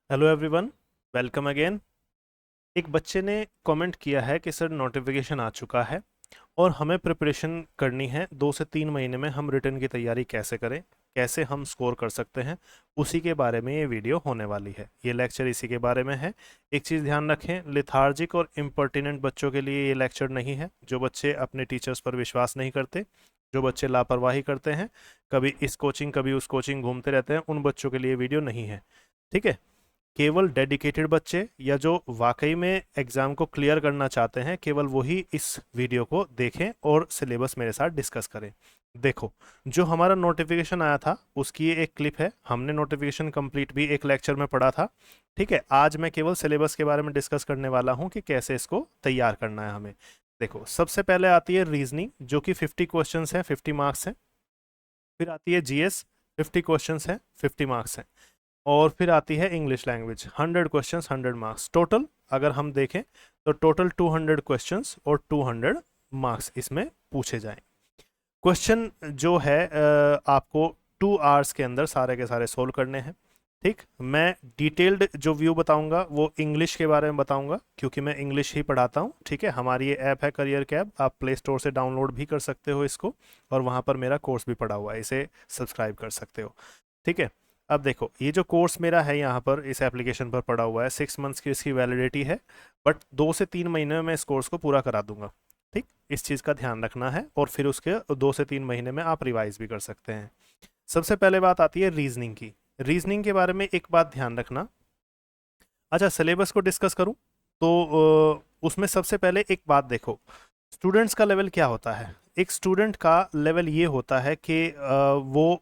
Hello everyone, welcome again. एक बच्चे ने कमेंट किया है कि सर नोटिफिकेशन आ चुका है और हमें प्रिपरेशन करनी है। 2 से 3 महीने में हम रिटर्न की तैयारी कैसे करें, कैसे हम स्कोर कर सकते हैं, उसी के बारे में ये वीडियो होने वाली है। ये लेक्चर इसी के बारे में है। एक चीज़ ध्यान रखें, लिथार्जिक और इम्पर्टिनेंट बच्चों के लिए ये लेक्चर नहीं है। जो बच्चे अपने टीचर्स पर विश्वास नहीं करते, जो बच्चे लापरवाही करते हैं, कभी इस कोचिंग कभी उस कोचिंग घूमते रहते हैं, उन बच्चों के लिए वीडियो नहीं है। ठीक है। केवल डेडिकेटेड बच्चे या जो वाकई में एग्ज़ाम को क्लियर करना चाहते हैं, केवल वही इस वीडियो को देखें और सिलेबस मेरे साथ डिस्कस करें। देखो, जो हमारा नोटिफिकेशन आया था उसकी ये एक क्लिप है। हमने नोटिफिकेशन कंप्लीट भी एक लेक्चर में पढ़ा था। ठीक है, आज मैं केवल सिलेबस के बारे में डिस्कस करने वाला हूँ कि कैसे इसको तैयार करना है हमें। देखो, सबसे पहले आती है रीजनिंग, जो कि 50 क्वेश्चंस हैं, 50 मार्क्स हैं। फिर आती है जीएस, 50 क्वेश्चंस हैं, 50 मार्क्स हैं। और फिर आती है English language, 100 questions, 100 marks total. अगर हम देखें तो टोटल 200 क्वेश्चंस और 200 मार्क्स इसमें पूछे जाएं। क्वेश्चन जो है आपको 2 आवर्स के अंदर सारे के सारे सोल्व करने हैं। ठीक, मैं डिटेल्ड जो व्यू बताऊंगा वो इंग्लिश के बारे में बताऊंगा, क्योंकि मैं इंग्लिश ही पढ़ाता हूँ। ठीक है, हमारी ये ऐप है करियर कैब, आप प्ले स्टोर से डाउनलोड भी कर सकते हो इसको, और वहाँ पर मेरा कोर्स भी पड़ा हुआ है, इसे सब्सक्राइब कर सकते हो। ठीक है। अब देखो, ये जो कोर्स मेरा है यहाँ पर इस एप्लीकेशन पर पड़ा हुआ है, 6 मंथ्स की इसकी वैलिडिटी है। बट 2 से 3 महीने में मैं इस कोर्स को पूरा करा दूंगा। ठीक, इस चीज़ का ध्यान रखना है, और फिर उसके 2 से 3 महीने में आप रिवाइज भी कर सकते हैं। सबसे पहले बात आती है रीजनिंग की। रीजनिंग के बारे में एक बात ध्यान रखना। अच्छा, सिलेबस को डिस्कस करूं तो उसमें सबसे पहले एक बात देखो, स्टूडेंट्स का लेवल क्या होता है। एक स्टूडेंट का लेवल ये होता है कि वो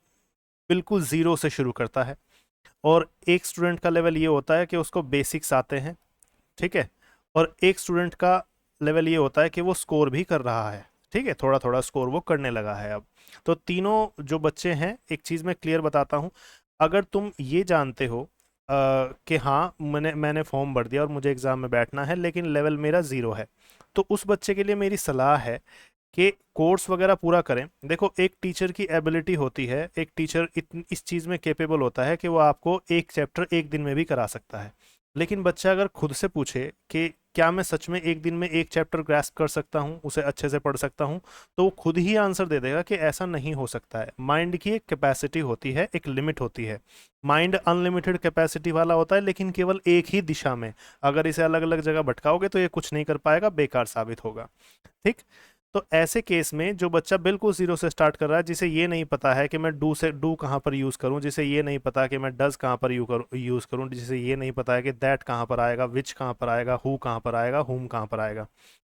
बिल्कुल ज़ीरो से शुरू करता है, और एक स्टूडेंट का लेवल ये होता है कि उसको बेसिक्स आते हैं। ठीक है। और एक स्टूडेंट का लेवल ये होता है कि वो स्कोर भी कर रहा है। ठीक है, थोड़ा थोड़ा स्कोर वो करने लगा है अब। तो तीनों जो बच्चे हैं, एक चीज़ मैं क्लियर बताता हूँ। अगर तुम ये जानते हो कि हाँ, मैंने फॉर्म भर दिया और मुझे एग्ज़ाम में बैठना है, लेकिन लेवल मेरा ज़ीरो है, तो उस बच्चे के लिए मेरी सलाह है कि कोर्स वगैरह पूरा करें। देखो, एक टीचर की एबिलिटी होती है, एक टीचर इस चीज़ में कैपेबल होता है कि वो आपको एक चैप्टर एक दिन में भी करा सकता है। लेकिन बच्चा अगर खुद से पूछे कि क्या मैं सच में एक दिन में एक चैप्टर ग्रैस्प कर सकता हूँ, उसे अच्छे से पढ़ सकता हूँ, तो वो खुद ही आंसर दे देगा कि ऐसा नहीं हो सकता है। माइंड की एक कैपेसिटी होती है, एक लिमिट होती है। माइंड अनलिमिटेड कैपेसिटी वाला होता है, लेकिन केवल एक ही दिशा में। अगर इसे अलग अलग जगह भटकाओगे तो ये कुछ नहीं कर पाएगा, बेकार साबित होगा। ठीक। तो ऐसे केस में जो बच्चा बिल्कुल जीरो से स्टार्ट कर रहा है, जिसे ये नहीं पता है कि मैं डू कहाँ पर यूज़ करूँ, जिसे ये नहीं पता कि मैं डज कहाँ पर यूज़ करूँ, जिसे ये नहीं पता है कि दैट कहाँ पर आएगा, विच कहाँ पर आएगा, हु कहाँ पर आएगा, हुम कहाँ पर आएगा,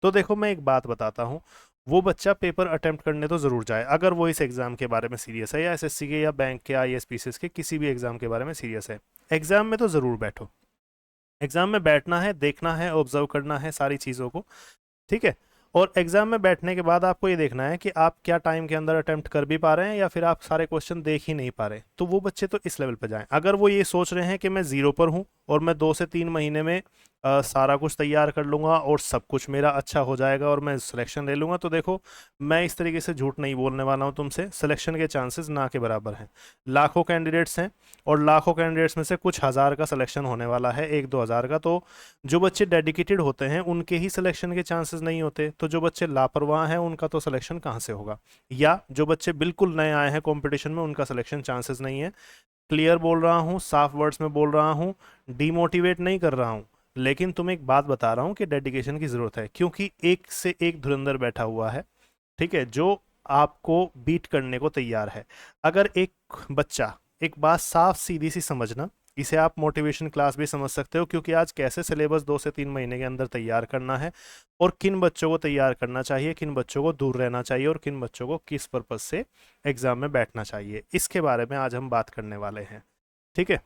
तो देखो मैं एक बात बताता हूँ। वो बच्चा पेपर अटेम्प्ट करने तो ज़रूर जाए, अगर वो इस एग्ज़ाम के बारे में सीरियस है, या एसएससी के या बैंक के आईएएस पीसीएस के किसी भी एग्ज़ाम के बारे में सीरियस है। एग्ज़ाम में तो ज़रूर बैठो। एग्ज़ाम में बैठना है, देखना है, ऑब्जर्व करना है सारी चीज़ों को। ठीक है। और एग्जाम में बैठने के बाद आपको ये देखना है कि आप क्या टाइम के अंदर अटेम्प्ट कर भी पा रहे हैं, या फिर आप सारे क्वेश्चन देख ही नहीं पा रहे। तो वो बच्चे तो इस लेवल पर जाएं। अगर वो ये सोच रहे हैं कि मैं ज़ीरो पर हूँ और मैं 2 से 3 महीने में सारा कुछ तैयार कर लूँगा और सब कुछ मेरा अच्छा हो जाएगा और मैं सिलेक्शन ले लूँगा, तो देखो, मैं इस तरीके से झूठ नहीं बोलने वाला हूँ तुमसे। सिलेक्शन के चांसेस ना के बराबर हैं। लाखों कैंडिडेट्स हैं, और लाखों कैंडिडेट्स में से कुछ हज़ार का सिलेक्शन होने वाला है, 1-2 हज़ार का। तो जो बच्चे डेडिकेटेड होते हैं उनके ही सिलेक्शन के चांसेस नहीं होते, तो जो बच्चे लापरवाह हैं उनका तो सिलेक्शन कहाँ से होगा। या जो बच्चे बिल्कुल नए आए हैं कंपटीशन में, उनका सिलेक्शन चांसेस नहीं है। क्लियर बोल रहा हूँ, साफ वर्ड्स में बोल रहा हूँ, डीमोटिवेट नहीं कर रहा हूँ, लेकिन तुम्हें एक बात बता रहा हूँ कि डेडिकेशन की ज़रूरत है, क्योंकि एक से एक धुरंधर बैठा हुआ है। ठीक है, जो आपको बीट करने को तैयार है। अगर एक बच्चा, एक बात साफ सीधी सी समझना, इसे आप मोटिवेशन क्लास भी समझ सकते हो, क्योंकि आज कैसे सिलेबस 2 से 3 महीने के अंदर तैयार करना है, और किन बच्चों को तैयार करना चाहिए, किन बच्चों को दूर रहना चाहिए, और किन बच्चों को किस पर्पज से एग्जाम में बैठना चाहिए, इसके बारे में आज हम बात करने वाले हैं। ठीक है।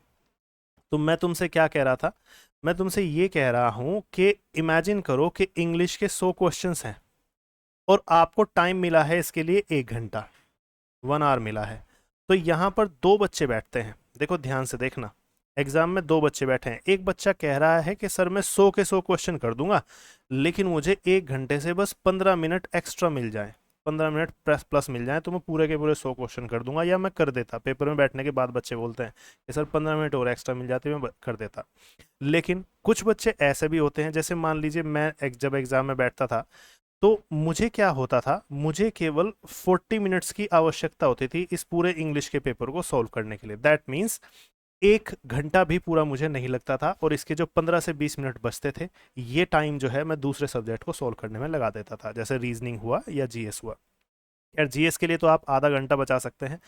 तो मैं तुमसे क्या कह रहा था, मैं तुमसे ये कह रहा हूं कि इमेजिन करो कि इंग्लिश के 100 क्वेश्चंस हैं, और आपको टाइम मिला है इसके लिए 1 घंटा, 1 आवर मिला है। तो यहाँ पर दो बच्चे बैठते हैं, देखो ध्यान से देखना। एग्जाम में दो बच्चे बैठे हैं, एक बच्चा कह रहा है कि सर मैं 100 के 100 क्वेश्चन कर दूंगा, लेकिन मुझे 1 घंटे से बस 15 मिनट एक्स्ट्रा मिल जाए। 15 मिनट प्लस प्लस मिल जाए तो मैं पूरे के पूरे 100 क्वेश्चन कर दूंगा, या मैं कर देता। पेपर में बैठने के बाद बच्चे बोलते हैं कि सर 15 मिनट और एक्स्ट्रा मिल जाते, मैं कर देता। लेकिन कुछ बच्चे ऐसे भी होते हैं, जैसे मान लीजिए मैं जब एग्जाम में बैठता था तो मुझे क्या होता था, मुझे केवल 40 मिनट्स की आवश्यकता होती थी इस पूरे इंग्लिश के पेपर को सॉल्व करने के लिए। दैट मीन्स 1 घंटा भी पूरा मुझे नहीं लगता था, और इसके जो 15 से 20 मिनट बचते थे, ये टाइम जो है मैं दूसरे सब्जेक्ट को सॉल्व करने में लगा देता था, जैसे रीजनिंग हुआ या जीएस हुआ। यार जीएस के लिए तो आप आधा घंटा बचा सकते हैं।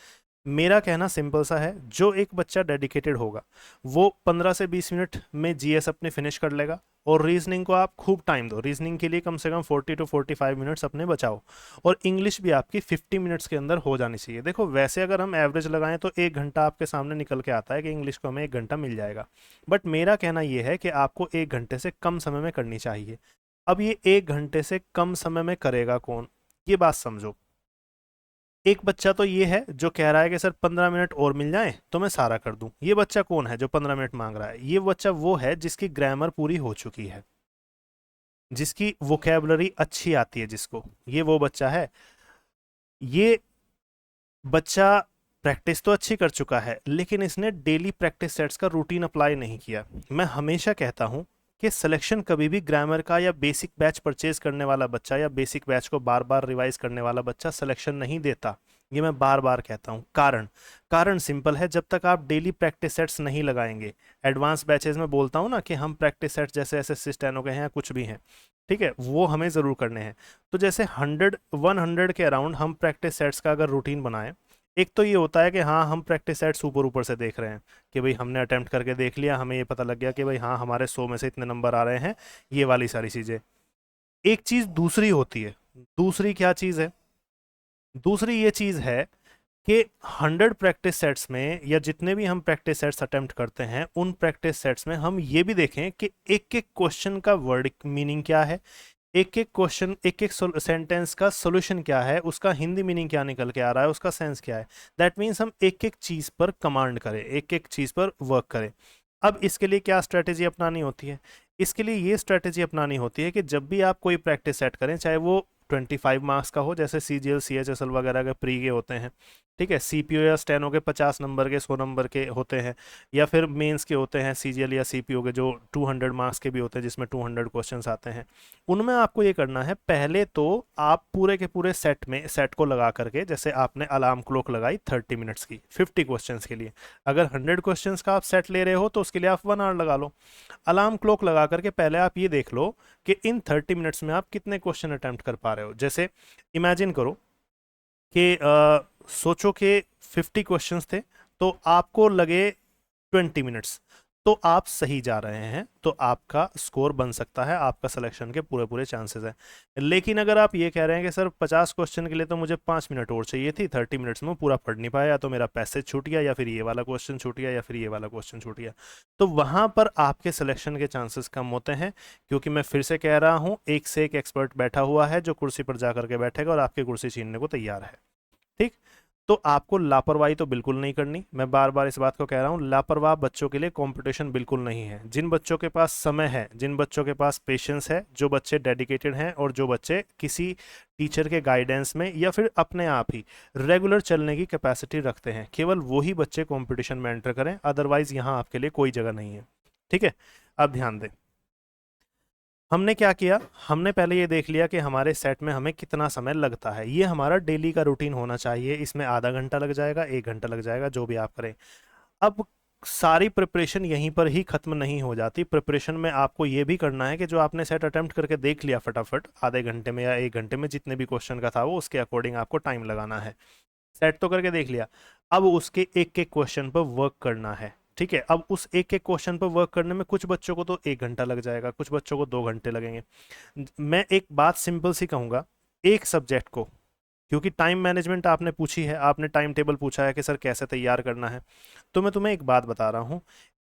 मेरा कहना सिंपल सा है, जो एक बच्चा डेडिकेटेड होगा वो 15 से 20 मिनट में जीएस अपने फिनिश कर लेगा, और रीजनिंग को आप खूब टाइम दो। रीजनिंग के लिए कम से कम 40 to 45 मिनट्स अपने बचाओ, और इंग्लिश भी आपकी 50 मिनट्स के अंदर हो जानी चाहिए। देखो वैसे अगर हम एवरेज लगाएं तो 1 घंटा आपके सामने निकल के आता है कि इंग्लिश को हमें 1 घंटा मिल जाएगा, बट मेरा कहना यह है कि आपको 1 घंटे से कम समय में करनी चाहिए। अब ये 1 घंटे से कम समय में करेगा कौन, ये बात समझो। एक बच्चा तो ये है जो कह रहा है कि सर 15 मिनट और मिल जाए तो मैं सारा कर दूं। ये बच्चा कौन है जो 15 मिनट मांग रहा है? ये बच्चा वो है जिसकी ग्रामर पूरी हो चुकी है, जिसकी वोकैबुलरी अच्छी आती है, जिसको, ये वो बच्चा है। ये बच्चा प्रैक्टिस तो अच्छी कर चुका है, लेकिन इसने डेली प्रैक्टिस सेट्स का रूटीन अप्लाई नहीं किया। मैं हमेशा कहता हूं कि सिलेक्शन कभी भी ग्रामर का या बेसिक बैच परचेज करने वाला बच्चा या बेसिक बैच को बार बार रिवाइज करने वाला बच्चा सिलेक्शन नहीं देता। ये मैं बार बार कहता हूँ। कारण सिंपल है, जब तक आप डेली प्रैक्टिस सेट्स नहीं लगाएंगे। एडवांस बैचेज में बोलता हूँ ना कि हम प्रैक्टिस सेट्स जैसे एसएससी स्टेनो के हैं या कुछ भी हैं, ठीक है, वो हमें ज़रूर करने हैं। तो जैसे 100 के अराउंड हम प्रैक्टिस सेट्स का अगर रूटीन बनाएं, एक तो ये होता है कि हाँ हम प्रैक्टिस सेट्स ऊपर ऊपर से देख रहे हैं कि भाई हमने अटेम्प्ट करके देख लिया, हमें ये पता लग गया कि भाई हाँ हमारे 100 में से इतने नंबर आ रहे हैं, ये वाली सारी चीज़ें। एक चीज़ दूसरी होती है। दूसरी क्या चीज़ है? दूसरी ये चीज़ है कि 100 प्रैक्टिस सेट्स में या जितने भी हम प्रैक्टिस सेट्स अटेम्प्ट करते हैं, उन प्रैक्टिस सेट्स में हम ये भी देखें कि एक एक क्वेश्चन का वर्ड मीनिंग क्या है, एक एक क्वेश्चन, एक एक सेंटेंस का सोल्यूशन क्या है, उसका हिंदी मीनिंग क्या निकल के आ रहा है, उसका सेंस क्या है। दैट मीन्स हम एक एक चीज़ पर कमांड करें, एक एक चीज़ पर वर्क करें। अब इसके लिए क्या स्ट्रैटेजी अपनानी होती है? इसके लिए ये स्ट्रैटेजी अपनानी होती है कि जब भी आप कोई प्रैक्टिस सेट करें, चाहे वो 25 मार्क्स का हो, जैसे CGL CHSL वगैरह के प्री के होते हैं, ठीक है, CPO या स्टेनो के 50 नंबर के 100 नंबर के होते हैं, या फिर मेंस के होते हैं CGL या CPO के जो 200 मार्क्स के भी होते हैं, जिसमें 200 क्वेश्चंस आते हैं। उनमें आपको ये करना है, पहले तो आप पूरे के पूरे सेट को लगा करके, जैसे आपने अलार्म क्लॉक लगाई 30 मिनट्स की 50 क्वेश्चंस के लिए, अगर 100 क्वेश्चंस का आप सेट ले रहे हो तो उसके लिए आप 1 आवर लगा लो। अलार्म क्लॉक लगा करके पहले आप ये देख लो कि इन 30 मिनट्स में आप कितने क्वेश्चन अटेम्प्ट कर पा रहे हो। जैसे इमेजिन करो कि सोचो कि 50 क्वेश्चंस थे तो आपको लगे 20 मिनट्स, तो आप सही जा रहे हैं, तो आपका स्कोर बन सकता है, आपका सिलेक्शन के पूरे पूरे चांसेस हैं। लेकिन अगर आप ये कह रहे हैं कि सर 50 क्वेश्चन के लिए तो मुझे 5 मिनट और चाहिए थी, 30 मिनट्स में पूरा पढ़ नहीं पाया, या तो मेरा पैसेज छूट गया, या फिर ये वाला क्वेश्चन छूट गया, या फिर ये वाला क्वेश्चन छूट गया, तो वहां पर आपके सिलेक्शन के चांसेस कम होते हैं। क्योंकि मैं फिर से कह रहा हूं, एक से एक एक्सपर्ट बैठा हुआ है जो कुर्सी पर जा करके बैठेगा और आपकी कुर्सी छीनने को तैयार है। ठीक, तो आपको लापरवाही तो बिल्कुल नहीं करनी। मैं बार बार इस बात को कह रहा हूं, लापरवाह बच्चों के लिए कंपटीशन बिल्कुल नहीं है। जिन बच्चों के पास समय है, जिन बच्चों के पास पेशेंस है, जो बच्चे डेडिकेटेड हैं, और जो बच्चे किसी टीचर के गाइडेंस में या फिर अपने आप ही रेगुलर चलने की कैपेसिटी रखते हैं, केवल वही बच्चे कंपटीशन में एंटर करें। अदरवाइज यहाँ आपके लिए कोई जगह नहीं है। ठीक है, अब ध्यान दें, हमने क्या किया, हमने पहले ये देख लिया कि हमारे सेट में हमें कितना समय लगता है। ये हमारा डेली का रूटीन होना चाहिए। इसमें आधा घंटा लग जाएगा, 1 घंटा लग जाएगा, जो भी आप करें। अब सारी प्रिपरेशन यहीं पर ही खत्म नहीं हो जाती। प्रिपरेशन में आपको ये भी करना है कि जो आपने सेट अटेम्प्ट करके देख लिया फटाफट आधे घंटे में या 1 घंटे में, जितने भी क्वेश्चन का था वो, उसके अकॉर्डिंग आपको टाइम लगाना है। सेट तो करके देख लिया, अब उसके एक एक क्वेश्चन पर वर्क करना है। ठीक है, अब उस एक एक क्वेश्चन पर वर्क करने में कुछ बच्चों को तो 1 घंटा लग जाएगा, कुछ बच्चों को 2 घंटे लगेंगे। मैं एक बात सिंपल सी कहूंगा, एक सब्जेक्ट को, क्योंकि टाइम मैनेजमेंट आपने पूछी है, आपने टाइम टेबल पूछा है कि सर कैसे तैयार करना है, तो मैं तुम्हें एक बात बता रहा हूँ,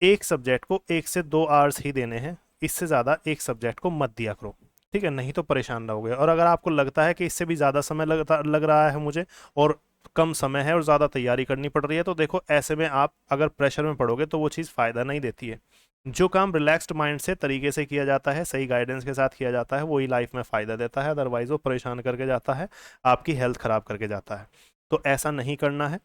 एक सब्जेक्ट को 1 से 2 आवर्स ही देने हैं। इससे ज़्यादा एक सब्जेक्ट को मत दिया करो, ठीक है, नहीं तो परेशान रहोगे। और अगर आपको लगता है कि इससे भी ज़्यादा समय लग रहा है मुझे, और कम समय है और ज़्यादा तैयारी करनी पड़ रही है, तो देखो ऐसे में आप अगर प्रेशर में पड़ोगे तो वो चीज़ फ़ायदा नहीं देती है। जो काम रिलैक्स्ड माइंड से तरीके से किया जाता है, सही गाइडेंस के साथ किया जाता है, वही लाइफ में फ़ायदा देता है, अदरवाइज वो परेशान करके जाता है, आपकी हेल्थ ख़राब करके जाता है। तो ऐसा नहीं करना है।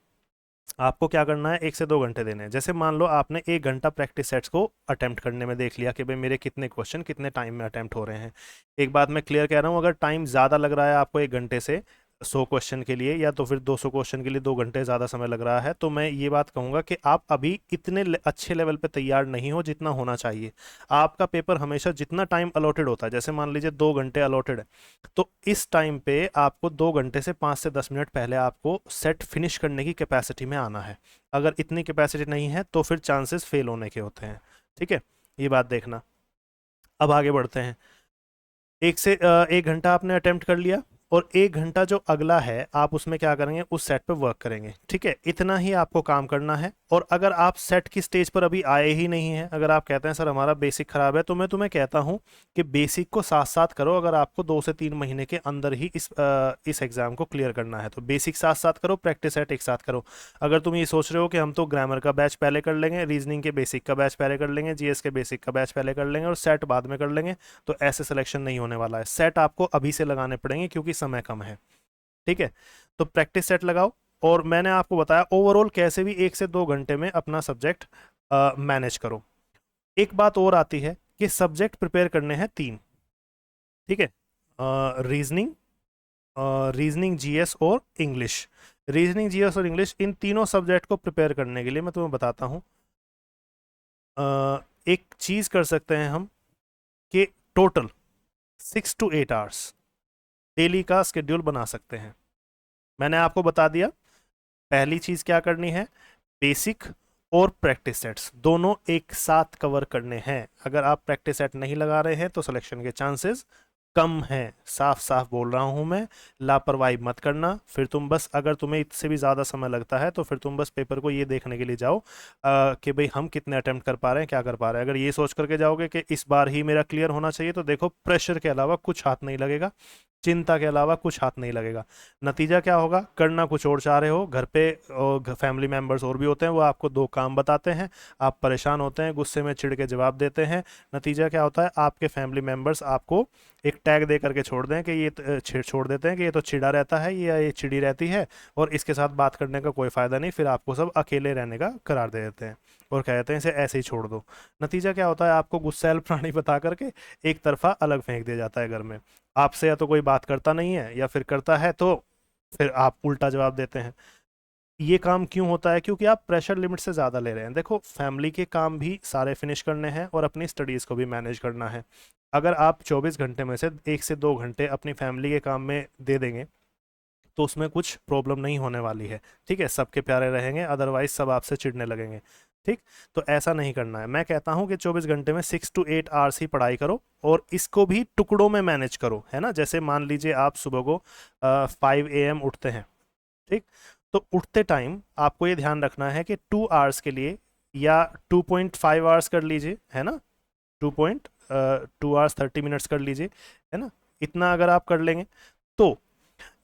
आपको क्या करना है, 1 से 2 घंटे देने हैं। जैसे मान लो आपने 1 घंटा प्रैक्टिस सेट्स को अटेम्प्ट करने में देख लिया कि भाई मेरे कितने क्वेश्चन कितने टाइम में अटेम्प्ट हो रहे हैं। एक बात मैं क्लियर कह रहा हूँ, अगर टाइम ज़्यादा लग रहा है आपको 1 घंटे से 100 क्वेश्चन के लिए, या तो फिर 200 क्वेश्चन के लिए 2 घंटे ज़्यादा समय लग रहा है, तो मैं ये बात कहूँगा कि आप अभी इतने अच्छे लेवल पे तैयार नहीं हो जितना होना चाहिए। आपका पेपर हमेशा जितना टाइम अलॉटेड होता है, जैसे मान लीजिए 2 घंटे अलॉटेड है, तो इस टाइम पे आपको 2 घंटे से 5 से 10 मिनट पहले आपको सेट फिनिश करने की कैपेसिटी में आना है। अगर इतनी कैपेसिटी नहीं है तो फिर चांसेस फेल होने के होते हैं। ठीक है, ये बात देखना। अब आगे बढ़ते हैं। 1 घंटा आपने अटेम्प्ट कर लिया, और 1 घंटा जो अगला है आप उसमें क्या करेंगे, उस सेट पे वर्क करेंगे। ठीक है, इतना ही आपको काम करना है। और अगर आप सेट की स्टेज पर अभी आए ही नहीं हैं, अगर आप कहते हैं सर हमारा बेसिक खराब है, तो मैं तुम्हें कहता हूं कि बेसिक को साथ साथ करो। अगर आपको 2 से 3 महीने के अंदर ही इस एग्जाम को क्लियर करना है, तो बेसिक साथ साथ करो, प्रैक्टिस सेट एक साथ करो। अगर तुम ये सोच रहे हो कि हम तो ग्रामर का बैच पहले कर लेंगे, रीजनिंग के बेसिक का बैच पहले कर लेंगे, जीएस के बेसिक का बैच पहले कर लेंगे और सेट बाद में कर लेंगे, तो ऐसे सिलेक्शन नहीं होने वाला है। सेट आपको अभी से लगाने पड़ेंगे क्योंकि समय कम है। ठीक है, तो प्रैक्टिस सेट लगाओ। और मैंने आपको बताया ओवरऑल कैसे भी 1 से 2 घंटे में अपना सब्जेक्ट मैनेज करो। एक बात और आती है कि सब्जेक्ट प्रिपेयर करने हैं 3। ठीक है, रीजनिंग, जीएस और इंग्लिश। रीजनिंग, जीएस और इंग्लिश, इन तीनों सब्जेक्ट को प्रिपेयर करने के लिए मैं तुम्हें बताता हूँ। एक चीज़ कर सकते हैं हम कि टोटल 6 to 8 आवर्स डेली का स्केड्यूल बना सकते हैं। मैंने आपको बता दिया पहली चीज क्या करनी है, बेसिक और प्रैक्टिस सेट्स दोनों एक साथ कवर करने हैं। अगर आप प्रैक्टिस सेट नहीं लगा रहे हैं तो सिलेक्शन के चांसेस कम है। साफ साफ बोल रहा हूं मैं, लापरवाही मत करना। फिर तुम बस, अगर तुम्हें इससे भी ज़्यादा समय लगता है तो फिर तुम बस पेपर को ये देखने के लिए जाओ कि भाई हम कितने अटेम्प्ट कर पा रहे हैं, क्या कर पा रहे हैं। अगर ये सोच करके जाओगे कि इस बार ही मेरा क्लियर होना चाहिए, तो देखो प्रेशर के अलावा कुछ हाथ नहीं लगेगा, चिंता के अलावा कुछ हाथ नहीं लगेगा। नतीजा क्या होगा, करना कुछ और चाह रहे हो, घर पे फैमिली मेंबर्स और भी होते हैं, वो आपको 2 काम बताते हैं, आप परेशान होते हैं, गुस्से में चिढ़ के जवाब देते हैं। नतीजा क्या होता है, आपके फैमिली मेंबर्स आपको एक टैग दे करके छोड़ दें कि ये छोड़ देते हैं कि ये तो चिड़ा रहता है या ये चिड़ी रहती है और इसके साथ बात करने का कोई फ़ायदा नहीं। फिर आपको सब अकेले रहने का करार दे देते हैं और कहते हैं इसे ऐसे ही छोड़ दो। नतीजा क्या होता है, आपको गुस्सैल प्राणी बता करके एक तरफा अलग फेंक दिया जाता है घर में। आपसे या तो कोई बात करता नहीं है, या फिर करता है तो फिर आप उल्टा जवाब देते हैं। ये काम क्यों होता है, क्योंकि आप प्रेशर लिमिट से ज़्यादा ले रहे हैं। देखो, फैमिली के काम भी सारे फिनिश करने हैं और अपनी स्टडीज़ को भी मैनेज करना है। अगर आप 24 घंटे में से 1 से 2 घंटे अपनी फैमिली के काम में दे देंगे तो उसमें कुछ प्रॉब्लम नहीं होने वाली है। ठीक है, सबके प्यारे रहेंगे, अदरवाइज सब आपसे चिढ़ने लगेंगे। ठीक, तो ऐसा नहीं करना है। मैं कहता हूँ कि 24 घंटे में 6 to 8 आवर्स ही पढ़ाई करो, और इसको भी टुकड़ों में मैनेज करो, है ना। जैसे मान लीजिए आप सुबह को 5 AM उठते हैं। ठीक, तो उठते टाइम आपको ये ध्यान रखना है कि 2 आवर्स के लिए, या 2.5 आवर्स कर लीजिए, है ना, 2 आवर्स 30 मिनट्स कर लीजिए, है ना। इतना अगर आप कर लेंगे तो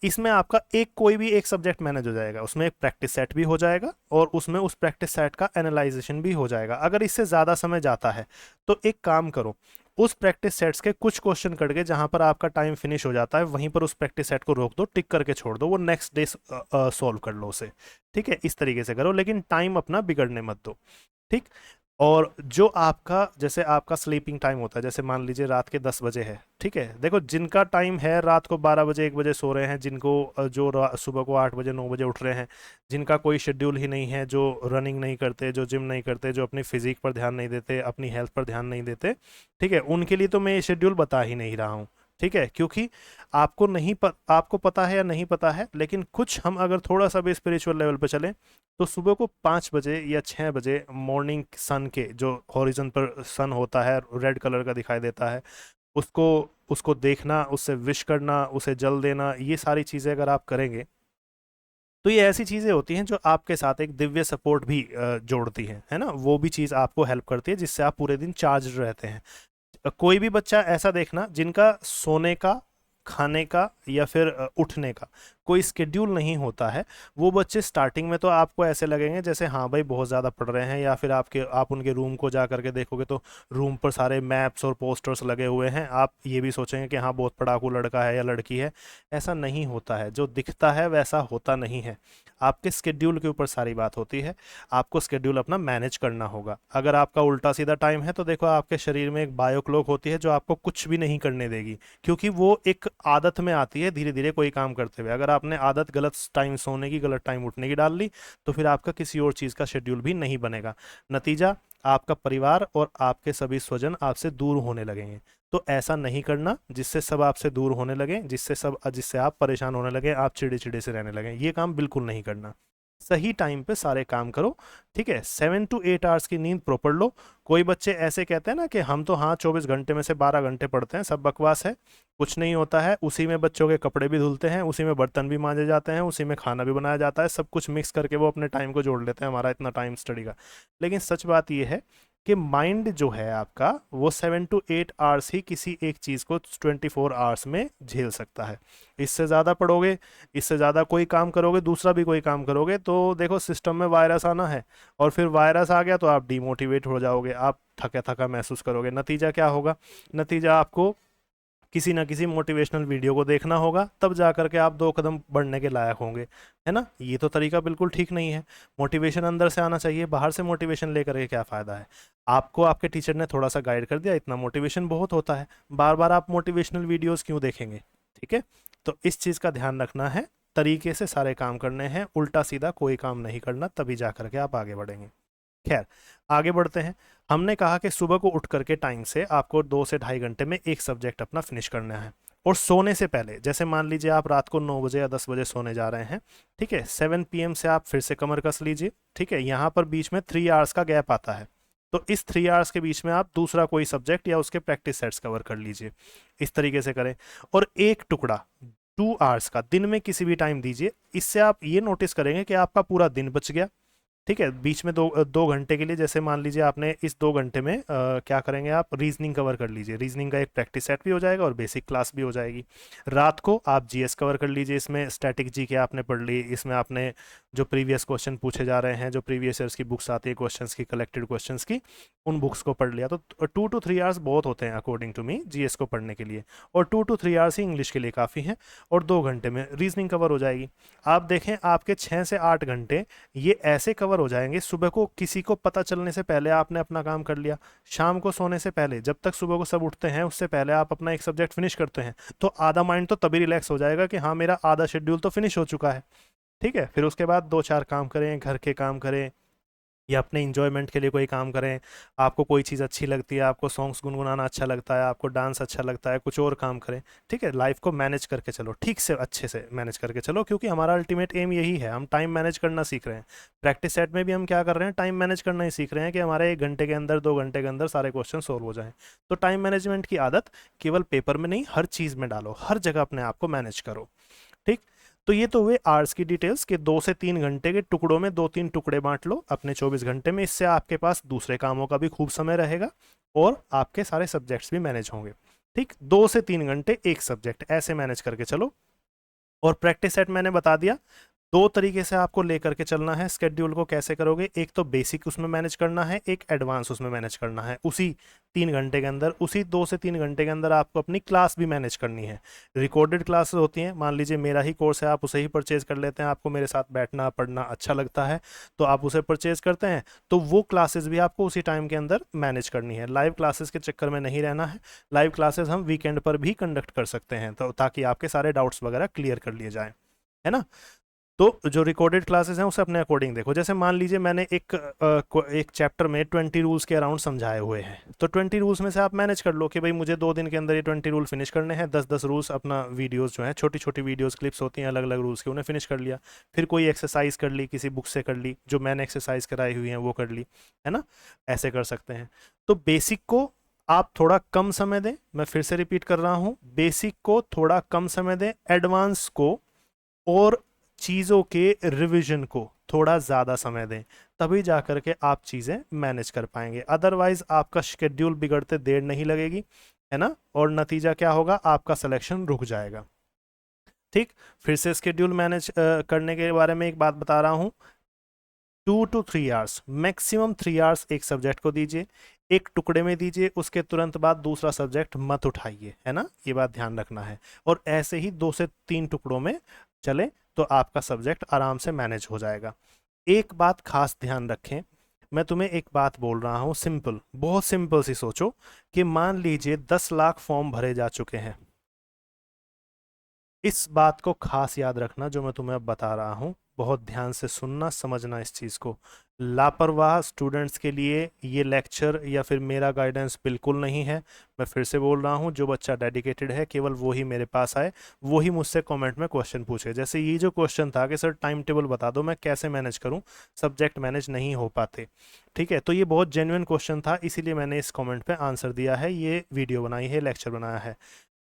इसमें आपका कोई भी एक सब्जेक्ट मैनेज हो जाएगा, उसमें एक प्रैक्टिस सेट भी हो जाएगा और उसमें उस प्रैक्टिस सेट का एनालाइजेशन भी हो जाएगा। अगर इससे ज़्यादा समय जाता है तो एक काम करो, उस प्रैक्टिस सेट्स के कुछ क्वेश्चन कट के जहां पर आपका टाइम फिनिश हो जाता है वहीं पर उस प्रैक्टिस सेट को रोक दो, टिक करके छोड़ दो, वो नेक्स्ट डे सॉल्व कर लो उसे। ठीक है, इस तरीके से करो, लेकिन टाइम अपना बिगड़ने मत दो। ठीक, और जो आपका, जैसे आपका स्लीपिंग टाइम होता है, जैसे मान लीजिए रात के 10 बजे है। ठीक है, देखो जिनका टाइम है रात को 12 बजे 1 बजे सो रहे हैं, जिनको जो सुबह को 8 बजे 9 बजे उठ रहे हैं, जिनका कोई शेड्यूल ही नहीं है, जो रनिंग नहीं करते, जो जिम नहीं करते, जो अपनी फिजिक पर ध्यान नहीं देते, अपनी हेल्थ पर ध्यान नहीं देते, ठीक है, उनके लिए तो मैं ये शेड्यूल बता ही नहीं रहा हूँ। ठीक है, क्योंकि आपको पता है या नहीं पता है, लेकिन कुछ हम अगर थोड़ा सा भी स्पिरिचुअल लेवल पे चलें तो सुबह को 5 बजे या 6 बजे मॉर्निंग सन के जो हॉरिजन पर सन होता है, रेड कलर का दिखाई देता है, उसको उसको देखना, उससे विश करना, उसे जल देना, ये सारी चीज़ें अगर आप करेंगे तो ये ऐसी चीज़ें होती हैं जो आपके साथ एक दिव्य सपोर्ट भी जोड़ती हैं, है ना। वो भी चीज़ आपको हेल्प करती है जिससे आप पूरे दिन चार्ज रहते हैं। कोई भी बच्चा ऐसा देखना जिनका सोने का, खाने का या फिर उठने का कोई स्केड्यूल नहीं होता है, वो बच्चे स्टार्टिंग में तो आपको ऐसे लगेंगे जैसे हाँ भाई बहुत ज़्यादा पढ़ रहे हैं, या फिर आप उनके रूम को जा करके देखोगे तो रूम पर सारे मैप्स और पोस्टर्स लगे हुए हैं, आप ये भी सोचेंगे कि हाँ बहुत पढ़ाकू लड़का है या लड़की है। ऐसा नहीं होता है, जो दिखता है वैसा होता नहीं है। आपके स्केड्यूल के ऊपर सारी बात होती है, आपको स्केड्यूल अपना मैनेज करना होगा। अगर आपका उल्टा सीधा टाइम है तो देखो आपके शरीर में एक बायो क्लॉक होती है जो आपको कुछ भी नहीं करने देगी, क्योंकि वो एक आदत में आती है धीरे धीरे कोई काम करते हुए। अगर आपने आदत गलत टाइम सोने की, गलत टाइम उठने की डाल ली, तो फिर आपका किसी और चीज़ का शेड्यूल भी नहीं बनेगा। नतीजा, आपका परिवार और आपके सभी स्वजन आपसे दूर होने लगेंगे। तो ऐसा नहीं करना जिससे सब आपसे दूर होने लगे, जिससे आप परेशान होने लगे, आप चिड़े चिड़े से रहने लगे। ये काम बिल्कुल नहीं करना। सही टाइम पे सारे काम करो, ठीक है। 7 to 8 आवर्स की नींद प्रॉपर लो। कोई बच्चे ऐसे कहते हैं ना कि हम तो हाँ 24 घंटे में से 12 घंटे पढ़ते हैं, सब बकवास है। कुछ नहीं होता है, उसी में बच्चों के कपड़े भी धुलते हैं, उसी में बर्तन भी मांजे जाते हैं, उसी में खाना भी बनाया जाता है, सब कुछ मिक्स करके वो अपने टाइम को जोड़ लेते हैं, हमारा इतना टाइम स्टडी का। लेकिन सच बात ये है कि माइंड जो है आपका, वो 7 to 8 आवर्स ही किसी एक चीज़ को 24 आवर्स में झेल सकता है। इससे ज़्यादा पढ़ोगे, इससे ज़्यादा कोई काम करोगे, दूसरा भी कोई काम करोगे, तो देखो सिस्टम में वायरस आना है, और फिर वायरस आ गया तो आप डिमोटिवेट हो जाओगे, आप थका थका महसूस करोगे। नतीजा क्या होगा? नतीजा आपको किसी ना किसी मोटिवेशनल वीडियो को देखना होगा, तब जा करके आप 2 कदम बढ़ने के लायक होंगे, है ना। ये तो तरीका बिल्कुल ठीक नहीं है। मोटिवेशन अंदर से आना चाहिए, बाहर से मोटिवेशन लेकर के क्या फ़ायदा है? आपको आपके टीचर ने थोड़ा सा गाइड कर दिया, इतना मोटिवेशन बहुत होता है। बार बार आप मोटिवेशनल वीडियोज़ क्यों देखेंगे? ठीक है, तो इस चीज़ का ध्यान रखना है। तरीके से सारे काम करने हैं, उल्टा सीधा कोई काम नहीं करना, तभी जा करके आप आगे बढ़ेंगे। खैर, आगे बढ़ते हैं। हमने कहा कि सुबह को उठ करके टाइम से आपको 2 से ढाई घंटे में एक सब्जेक्ट अपना फिनिश करना है। और सोने से पहले, जैसे मान लीजिए आप रात को 9 बजे या 10 बजे सोने जा रहे हैं, ठीक है, 7 PM से आप फिर से कमर कस लीजिए, ठीक है। यहाँ पर बीच में 3 आवर्स का गैप आता है, तो इस 3 आवर्स के बीच में आप दूसरा कोई सब्जेक्ट या उसके प्रैक्टिस सेट्स कवर कर लीजिए। इस तरीके से करें। और एक टुकड़ा 2 आवर्स का दिन में किसी भी टाइम दीजिए। इससे आप ये नोटिस करेंगे कि आपका पूरा दिन बच गया, ठीक है। बीच में 2 घंटे के लिए, जैसे मान लीजिए आपने इस 2 घंटे में क्या करेंगे, आप रीजनिंग कवर कर लीजिए। रीजनिंग का एक प्रैक्टिस सेट भी हो जाएगा और बेसिक क्लास भी हो जाएगी। रात को आप जीएस कवर कर लीजिए। इसमें स्टैटिक जी के आपने पढ़ ली, इसमें आपने जो प्रीवियस क्वेश्चन पूछे जा रहे हैं, जो प्रीवियस ईयर्स की बुक्स आती है क्वेश्चंस की, कलेक्टेड क्वेश्चंस की, उन बुक्स को पढ़ लिया। तो 2 to 3 आवर्स बहुत होते हैं अकॉर्डिंग टू मी जीएस को पढ़ने के लिए, और 2 to 3 आवर्स ही इंग्लिश के लिए काफ़ी हैं, और 2 घंटे में रीजनिंग कवर हो जाएगी। आप देखें, आपके 6 से 8 घंटे ये ऐसे कवर हो जाएंगे, सुबह को किसी को पता चलने से पहले आपने अपना काम कर लिया। शाम को सोने से पहले, जब तक सुबह को सब उठते हैं उससे पहले आप अपना एक सब्जेक्ट फिनिश करते हैं, तो आधा माइंड तो तभी रिलैक्स हो जाएगा कि हाँ मेरा आधा शेड्यूल तो फिनिश हो चुका है, ठीक है। फिर उसके बाद 2-4 काम करें, घर के काम करें या अपने इंजॉयमेंट के लिए कोई काम करें। आपको कोई चीज़ अच्छी लगती है, आपको सॉन्ग्स गुनगुनाना अच्छा लगता है, आपको डांस अच्छा लगता है, कुछ और काम करें, ठीक है। लाइफ को मैनेज करके चलो, ठीक से अच्छे से मैनेज करके चलो, क्योंकि हमारा अल्टीमेट एम यही है, हम टाइम मैनेज करना सीख रहे हैं। प्रैक्टिस सेट में भी हम क्या कर रहे हैं, टाइम मैनेज करना ही सीख रहे हैं कि हमारे 1 घंटे के अंदर, 2 घंटे के अंदर सारे क्वेश्चन सोल्व हो जाएं। तो टाइम मैनेजमेंट की आदत केवल पेपर में नहीं, हर चीज़ में डालो, हर जगह अपने आप को मैनेज करो, ठीक। तो ये तो हुए आवर्स की डिटेल्स कि 2 से 3 घंटे के टुकड़ों में 2-3 टुकड़े बांट लो अपने 24 घंटे में। इससे आपके पास दूसरे कामों का भी खूब समय रहेगा और आपके सारे सब्जेक्ट्स भी मैनेज होंगे, ठीक। 2 से 3 घंटे एक सब्जेक्ट, ऐसे मैनेज करके चलो। और प्रैक्टिस सेट मैंने बता दिया। 2 तरीके से आपको लेकर के चलना है स्केड्यूल को। कैसे करोगे? एक तो बेसिक उसमें मैनेज करना है, एक एडवांस उसमें मैनेज करना है। उसी 3 घंटे के अंदर, उसी 2 से 3 घंटे के अंदर आपको अपनी क्लास भी मैनेज करनी है। रिकॉर्डेड क्लासेस होती हैं, मान लीजिए मेरा ही कोर्स है, आप उसे ही परचेज कर लेते हैं, आपको मेरे साथ बैठना पढ़ना अच्छा लगता है तो आप उसे परचेज करते हैं, तो वो क्लासेस भी आपको उसी टाइम के अंदर मैनेज करनी है। लाइव क्लासेस के चक्कर में नहीं रहना है। लाइव क्लासेस हम वीकेंड पर भी कंडक्ट कर सकते हैं, तो ताकि आपके सारे डाउट्स वगैरह क्लियर कर लिए जाएँ, है ना। तो जो रिकॉर्डेड क्लासेस हैं उसे अपने अकॉर्डिंग देखो। जैसे मान लीजिए मैंने एक चैप्टर में 20 रूल्स के अराउंड समझाए हुए हैं, तो 20 रूल्स में से आप मैनेज कर लो कि भाई मुझे 2 दिन के अंदर ये 20 रूल फिनिश करने हैं। 10-10 रूल्स अपना वीडियोस जो हैं, छोटी छोटी वीडियोस क्लिप्स होती हैं अलग अलग रूल्स की, उन्हें फिनिश कर लिया। फिर कोई एक्सरसाइज कर ली, किसी बुक से कर ली, जो मैंने एक्सरसाइज कराई हुई हैं वो कर ली, है ना। ऐसे कर सकते हैं। तो बेसिक को आप थोड़ा कम समय दें, मैं फिर से रिपीट कर रहा हूँ, बेसिक को थोड़ा कम समय दें, एडवांस को और चीज़ों के रिवीजन को थोड़ा ज़्यादा समय दें, तभी जा कर के आप चीज़ें मैनेज कर पाएंगे। अदरवाइज आपका शेड्यूल बिगड़ते देर नहीं लगेगी, है ना, और नतीजा क्या होगा, आपका सिलेक्शन रुक जाएगा। ठीक, फिर से स्केड्यूल मैनेज करने के बारे में एक बात बता रहा हूँ। 2 to 3 आवर्स, मैक्सिमम 3 आवर्स एक सब्जेक्ट को दीजिए, एक टुकड़े में दीजिए, उसके तुरंत बाद दूसरा सब्जेक्ट मत उठाइए, है ना, ये बात ध्यान रखना है। और ऐसे ही 2 से 3 टुकड़ों में चले तो आपका सब्जेक्ट आराम से मैनेज हो जाएगा। एक बात खास ध्यान रखें, मैं तुम्हें एक बात बोल रहा हूँ, सिंपल, बहुत सिंपल सी सोचो कि मान लीजिए 10 लाख फॉर्म भरे जा चुके हैं। इस बात को खास याद रखना जो मैं तुम्हें अब बता रहा हूँ, बहुत ध्यान से सुनना, समझना इस चीज़ को। लापरवाह स्टूडेंट्स के लिए ये लेक्चर या फिर मेरा गाइडेंस बिल्कुल नहीं है। मैं फिर से बोल रहा हूँ, जो बच्चा डेडिकेटेड है केवल वो ही मेरे पास आए, वो ही मुझसे कमेंट में क्वेश्चन पूछे। जैसे ये जो क्वेश्चन था कि सर टाइम टेबल बता दो मैं कैसे मैनेज करूँ, सब्जेक्ट मैनेज नहीं हो पाते, ठीक है, तो ये बहुत जेन्युइन क्वेश्चन था, इसीलिए मैंने इस कॉमेंट पर आंसर दिया है, ये वीडियो बनाई है, लेक्चर बनाया है।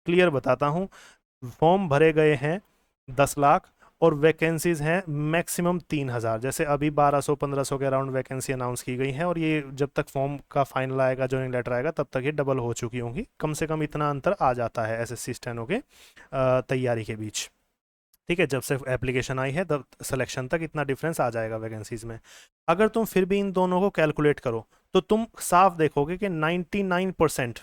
क्लियर बताता हूँ, फॉर्म भरे गए हैं 10 लाख और वैकेंसीज हैं मैक्सिमम 3,000। जैसे अभी 1200-1500 के अराउंड वैकेंसी अनाउंस की गई हैं, और ये जब तक फॉर्म का फाइनल आएगा, ज्वाइनिंग लेटर आएगा, तब तक ये डबल हो चुकी होंगी। कम से कम इतना अंतर आ जाता है एसएससी स्टेनो के तैयारी के बीच, ठीक है, जब से एप्लीकेशन आई है तब सिलेक्शन तक इतना डिफरेंस आ जाएगा वैकेंसीज में। अगर तुम फिर भी इन दोनों को कैलकुलेट करो तो तुम साफ देखोगे कि 99%,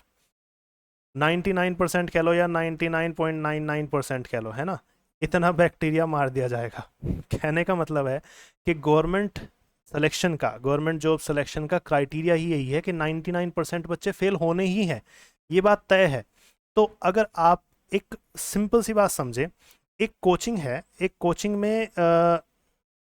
99% कह लो या 99.99% कह लो, है ना, इतना बैक्टीरिया मार दिया जाएगा। कहने का मतलब है कि गवर्नमेंट सिलेक्शन का, गवर्नमेंट जॉब सिलेक्शन का क्राइटेरिया ही यही है कि 99% बच्चे फेल होने ही हैं, ये बात तय है। तो अगर आप एक सिंपल सी बात समझे, एक कोचिंग है, एक कोचिंग में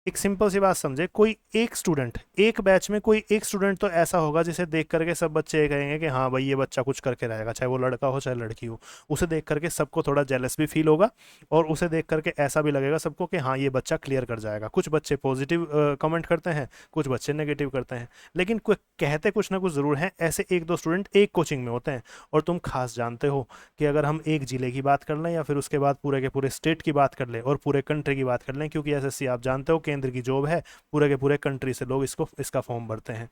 एक सिंपल सी बात समझे, कोई एक स्टूडेंट, एक बैच में कोई एक स्टूडेंट तो ऐसा होगा जिसे देख करके सब बच्चे ये कहेंगे कि हाँ भाई ये बच्चा कुछ करके रहेगा, चाहे वो लड़का हो चाहे लड़की हो, उसे देख करके सबको थोड़ा जेलस भी फील होगा, और उसे देख करके ऐसा भी लगेगा सबको कि हाँ ये बच्चा क्लियर कर जाएगा। कुछ बच्चे पॉजिटिव कमेंट करते हैं, कुछ बच्चे नेगेटिव करते हैं, लेकिन कहते कुछ ना कुछ ज़रूर हैं। ऐसे 1-2 स्टूडेंट एक कोचिंग में होते हैं, और तुम खास जानते हो कि अगर हम एक जिले की बात कर लें या फिर उसके बाद पूरे के पूरे स्टेट की बात कर लें और पूरे कंट्री की बात कर लें, क्योंकि एसएससी आप जानते हो केंद्र की जॉब है, पूरे के पूरे कंट्री से लोग इसका फॉर्म भरते हैं,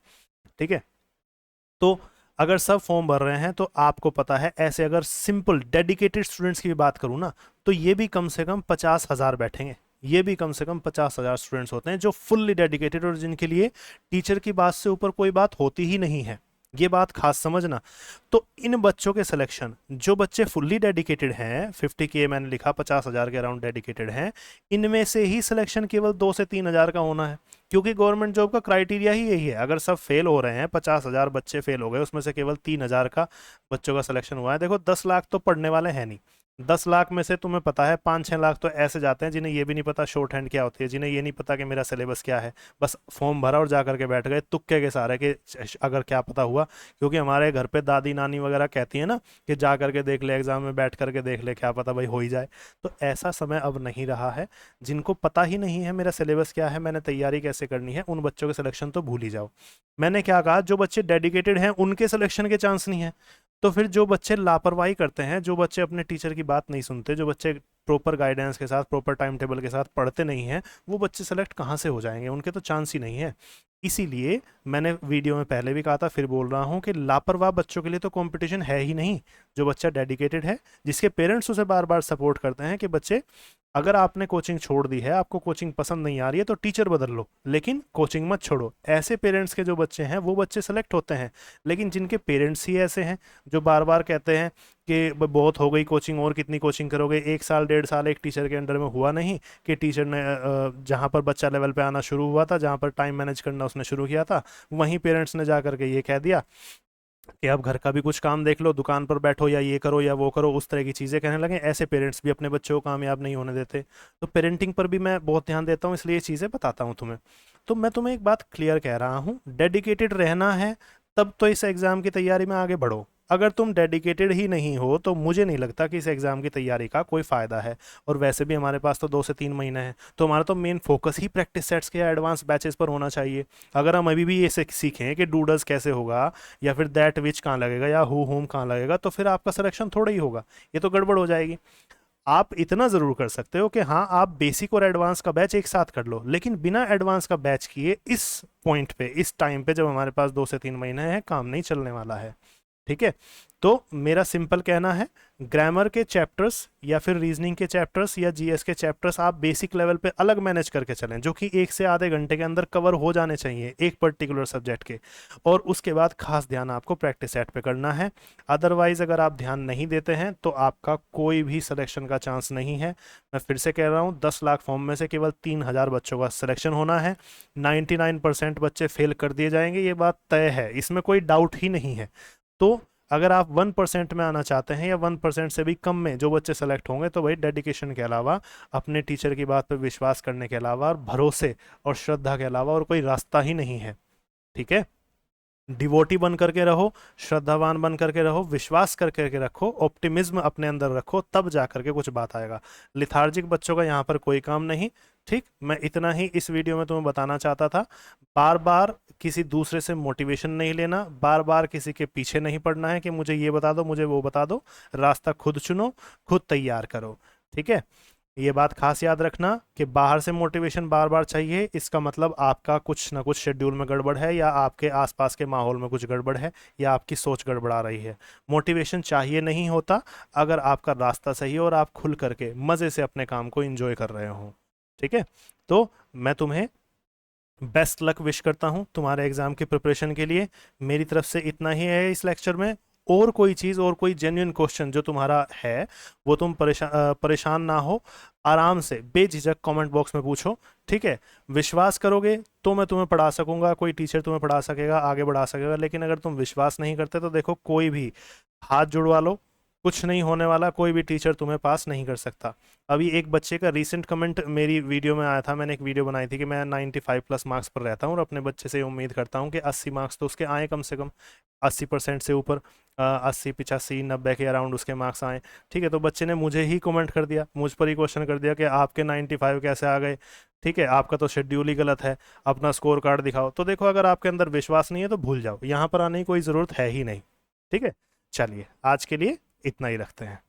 ठीक है। तो अगर सब फॉर्म भर रहे हैं तो आपको पता है, ऐसे अगर सिंपल डेडिकेटेड स्टूडेंट्स की भी बात करूं ना, तो ये भी कम से कम 50,000 बैठेंगे, ये भी कम से कम 50,000 स्टूडेंट्स होते हैं जो फुल्ली डेडिकेटेड और जिनके लिए टीचर की बात से ऊपर कोई बात होती ही नहीं है, ये बात खास समझना। तो इन बच्चों के सिलेक्शन, जो बच्चे फुल्ली डेडिकेटेड हैं, 50K मैंने लिखा, 50,000 के अराउंड डेडिकेटेड हैं, इनमें से ही सिलेक्शन केवल 2 से 3 हज़ार का होना है, क्योंकि गवर्नमेंट जॉब का क्राइटेरिया ही यही है। अगर सब फेल हो रहे हैं, 50,000 बच्चे फेल हो गए, उसमें से केवल 3,000 का बच्चों का सिलेक्शन हुआ है। देखो 10 लाख तो पढ़ने वाले हैं नहीं, 10 लाख में से तुम्हें पता है 5-6 लाख तो ऐसे जाते हैं जिन्हें ये भी नहीं पता शॉर्ट हैंड क्या होती है, जिन्हें ये नहीं पता कि मेरा सिलेबस क्या है, बस फॉर्म भरा और जा करके बैठ गए तुक्के के सारे कि अगर क्या पता हुआ। क्योंकि हमारे घर पे दादी नानी वगैरह कहती है ना कि जा करके देख ले, एग्जाम में बैठ करके देख ले, क्या पता भाई हो ही जाए। तो ऐसा समय अब नहीं रहा है। जिनको पता ही नहीं है मेरा सिलेबस क्या है, मैंने तैयारी कैसे करनी है, उन बच्चों के सिलेक्शन तो भूल ही जाओ। मैंने क्या कहा, जो बच्चे डेडिकेटेड हैं उनके सिलेक्शन के चांस नहीं है। तो फिर जो बच्चे लापरवाही करते हैं, जो बच्चे अपने टीचर की बात नहीं सुनते, जो बच्चे प्रॉपर गाइडेंस के साथ, प्रॉपर टाइम टेबल के साथ पढ़ते नहीं हैं, वो बच्चे सेलेक्ट कहाँ से हो जाएंगे, उनके तो चांस ही नहीं है। इसीलिए मैंने वीडियो में पहले भी कहा था, फिर बोल रहा हूँ कि लापरवाह बच्चों के लिए तो कंपटीशन है ही नहीं। जो बच्चा डेडिकेटेड है, जिसके पेरेंट्स उसे बार बार सपोर्ट करते हैं कि बच्चे, अगर आपने कोचिंग छोड़ दी है, आपको कोचिंग पसंद नहीं आ रही है, तो टीचर बदल लो, लेकिन कोचिंग मत छोड़ो, ऐसे पेरेंट्स के जो बच्चे हैं वो बच्चे सेलेक्ट होते हैं। लेकिन जिनके पेरेंट्स ही ऐसे हैं जो बार बार कहते हैं कि बहुत हो गई कोचिंग, और कितनी कोचिंग करोगे, 1 साल 1.5 साल एक टीचर के अंडर में हुआ नहीं कि टीचर ने जहाँ पर बच्चा लेवल पे आना शुरू हुआ था, जहाँ पर टाइम मैनेज करना उसने शुरू किया था, वहीं पेरेंट्स ने जा करके ये कह दिया कि अब घर का भी कुछ काम देख लो, दुकान पर बैठो या ये करो या वो करो, उस तरह की चीज़ें कहने लगे। ऐसे पेरेंट्स भी अपने बच्चों को कामयाब नहीं होने देते। तो पेरेंटिंग पर भी मैं बहुत ध्यान देता हूँ, इसलिए ये चीज़ें बताता हूँ तुम्हें। तो मैं तुम्हें एक बात क्लियर कह रहा हूँ, डेडिकेटेड रहना है तब तो इस एग्ज़ाम की तैयारी में आगे बढ़ो। अगर तुम डेडिकेटेड ही नहीं हो तो मुझे नहीं लगता कि इस एग्ज़ाम की तैयारी का कोई फ़ायदा है। और वैसे भी हमारे पास तो 2 से 3 महीने हैं, तो हमारा तो मेन फोकस ही प्रैक्टिस सेट्स के एडवांस बैचेस पर होना चाहिए। अगर हम अभी भी ये सीखें कि डूडल्स कैसे होगा, या फिर दैट विच कहाँ लगेगा, या हु होम कहाँ लगेगा, तो फिर आपका सिलेक्शन थोड़ा ही होगा, ये तो गड़बड़ हो जाएगी। आप इतना ज़रूर कर सकते हो कि हाँ आप बेसिक और एडवांस का बैच एक साथ कर लो, लेकिन बिना एडवांस का बैच किए इस पॉइंट पे, इस टाइम पे, जब हमारे पास 2 से 3 महीने हैं, काम नहीं चलने वाला है। ठीक है, तो मेरा सिंपल कहना है, ग्रामर के चैप्टर्स या फिर रीजनिंग के चैप्टर्स या जीएस के चैप्टर्स आप बेसिक लेवल पे अलग मैनेज करके चलें, जो कि 1 से आधे घंटे के अंदर कवर हो जाने चाहिए एक पर्टिकुलर सब्जेक्ट के, और उसके बाद खास ध्यान आपको प्रैक्टिस सेट पे करना है। अदरवाइज अगर आप ध्यान नहीं देते हैं तो आपका कोई भी सिलेक्शन का चांस नहीं है। मैं फिर से कह रहा हूँ, 10 लाख फॉर्म में से केवल 3,000 बच्चों का सिलेक्शन होना है, 99% बच्चे फेल कर दिए जाएंगे, ये बात तय है, इसमें कोई डाउट ही नहीं है। तो अगर आप 1% में आना चाहते हैं या 1% से भी कम में जो बच्चे सेलेक्ट होंगे, तो भाई डेडिकेशन के अलावा, अपने टीचर की बात पर विश्वास करने के अलावा, और भरोसे और श्रद्धा के अलावा और कोई रास्ता ही नहीं है। ठीक है, डिवोटी बन करके रहो, श्रद्धावान बन करके रहो, विश्वास करके रखो, ऑप्टिमिज्म अपने अंदर रखो, तब जा करके कुछ बात आएगा। लिथार्जिक बच्चों का यहाँ पर कोई काम नहीं। ठीक, मैं इतना ही इस वीडियो में तुम्हें बताना चाहता था। बार बार किसी दूसरे से मोटिवेशन नहीं लेना, बार बार किसी के पीछे नहीं पड़ना है कि मुझे ये बता दो, मुझे वो बता दो। रास्ता खुद चुनो, खुद तैयार करो। ठीक है, ये बात खास याद रखना कि बाहर से मोटिवेशन बार बार चाहिए, इसका मतलब आपका कुछ ना कुछ शेड्यूल में गड़बड़ है, या आपके आसपास के माहौल में कुछ गड़बड़ है, या आपकी सोच गड़बड़ा रही है। मोटिवेशन चाहिए नहीं होता अगर आपका रास्ता सही है और आप खुल करके मज़े से अपने काम को एंजॉय कर रहे हो। ठीक है, तो मैं तुम्हें बेस्ट लक विश करता हूँ तुम्हारे एग्जाम की प्रिपरेशन के लिए। मेरी तरफ से इतना ही है इस लेक्चर में। और कोई चीज़ और कोई जेन्युइन क्वेश्चन जो तुम्हारा है, वो तुम परेशान ना हो, आराम से बेझिझक कमेंट बॉक्स में पूछो। ठीक है, विश्वास करोगे तो मैं तुम्हें पढ़ा सकूंगा, कोई टीचर तुम्हें पढ़ा सकेगा, आगे बढ़ा सकेगा। लेकिन अगर तुम विश्वास नहीं करते तो देखो, कोई भी हाथ जुड़वा लो, कुछ नहीं होने वाला, कोई भी टीचर तुम्हें पास नहीं कर सकता। अभी एक बच्चे का रीसेंट कमेंट मेरी वीडियो में आया था, मैंने एक वीडियो बनाई थी कि मैं 95+ मार्क्स पर रहता हूँ और अपने बच्चे से उम्मीद करता हूँ कि 80 मार्क्स तो उसके आए, कम से कम 80% से ऊपर, 80, 85, 90 के अराउंड उसके मार्क्स आए। ठीक है, तो बच्चे ने मुझे ही कमेंट कर दिया, मुझ पर ही क्वेश्चन कर दिया कि आपके 95 कैसे आ गए। ठीक है, आपका तो शेड्यूल ही गलत है, अपना स्कोर कार्ड दिखाओ। तो देखो, अगर आपके अंदर विश्वास नहीं है तो भूल जाओ, यहाँ पर आने की कोई ज़रूरत है ही नहीं। ठीक है, चलिए आज के लिए इतना ही रखते हैं।